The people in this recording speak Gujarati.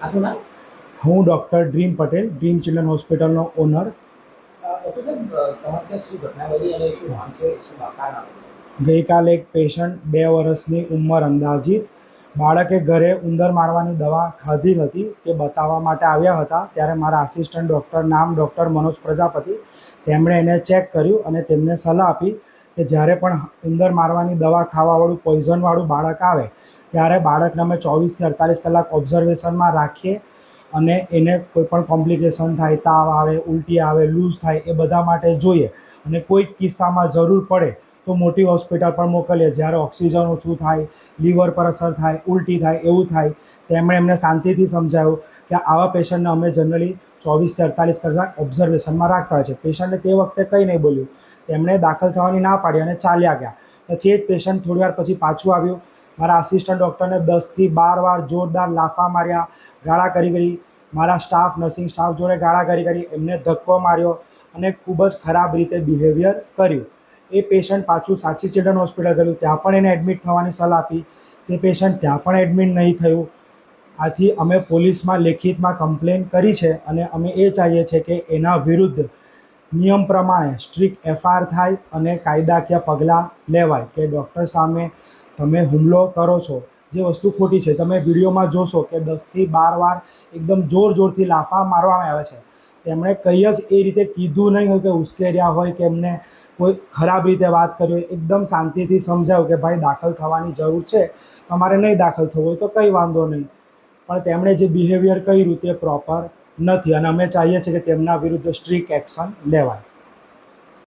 આપનું નામ? હું doctor dream Patel, dream children હોસ્પિટલનો ઓનર. ડૉક્ટર સાહેબ, તમારે ત્યાં શું ઘટના બની અને શું નામ છે, શું કારણ આપનું? ગઈકાલે એક પેશન્ટ 2 વર્ષની ઉંમર અંદાજિત બાળકે ઘરે ઉંદર મારવાની દવા ખાધી હતી તે બતાવવા માટે આવ્યા હતા. ત્યારે મારા આસિસ્ટન્ટ ડૉક્ટર, નામ ડૉક્ટર મનોજ પ્રજાપતિ, તેમણે એને ચેક કર્યું અને તેમને સલાહ આપી કે જ્યારે પણ ઉંદર મારવાની દવા ખાવાવાળું પોઈઝનવાળું બાળક આવે ત્યારે બાળકને અમે 24થી 48 કલાક ઓબ્ઝર્વેશનમાં રાખીએ અને એને કોઈપણ કોમ્પ્લિકેશન થાય, તાવ આવે, ઉલટી આવે, લૂઝ થાય, એ બધા માટે જોઈએ. અને કોઈક કિસ્સામાં જરૂર પડે તો મોટી હોસ્પિટલ પર મોકલીએ. જ્યારે ઓક્સિજન ઓછું થાય, લીવર પર અસર થાય, ઉલટી થાય, એવું થાય. તેમણે એમને શાંતિથી સમજાવ્યું કે આવા પેશન્ટને અમે જનરલી 24થી 48 કલાક ઓબ્ઝર્વેશનમાં રાખતા હોય છે. પેશન્ટે તે વખતે કંઈ નહીં બોલ્યું. તેમણે દાખલ થવાની ના પાડી અને ચાલ્યા ગયા. પછી એ જ પેશન્ટ થોડી વાર પછી પાછું આવ્યું. મારા આસિસ્ટન્ટ ડૉક્ટરને 10થી 12 વાર જોરદાર લાફા માર્યા, ગાળા કરી. મારા સ્ટાફ, નર્સિંગ સ્ટાફ જોડે ગાળા કરી. એમને ધક્કો માર્યો અને ખૂબ જ ખરાબ રીતે બિહેવિયર કર્યું. એ પેશન્ટ પાછું સાચી ચિલ્ડ્રન હોસ્પિટલ ગયું, ત્યાં પણ એને એડમિટ થવાની સલાહ આપી. તે પેશન્ટ ત્યાં પણ એડમિટ નહીં થયું. આથી અમે પોલીસમાં લેખિતમાં કમ્પ્લેન કરી છે અને અમે એ ચાહીએ છીએ કે એના વિરુદ્ધ નિયમ પ્રમાણે સ્ટ્રિક્ટ એફઆઈઆર થાય અને કાયદાકીય પગલાં લેવાય. કે ડૉક્ટર સામે તમે હુમલો કરો છો, જે વસ્તુ ખોટી છે. તમે વિડીયોમાં જોશો કે 10થી 12 વાર એકદમ જોરથી લાફા મારવામાં આવે છે. તેમણે કંઈ જ એ રીતે કીધું નહીં હોય કે ઉશ્કેર્યા હોય કે એમને કોઈ ખરાબ રીતે વાત કરી હોય. એકદમ શાંતિથી સમજાવ્યું કે ભાઈ દાખલ થવાની જરૂર છે, તમારે નહીં દાખલ થવું હોય તો કંઈ વાંધો નહીં. પણ તેમણે જે બિહેવિયર કર્યું તે પ્રોપર નથી અને અમે ચાહીએ છીએ કે તેમના વિરુદ્ધ સ્ટ્રિક્ટ એક્શન લેવાય.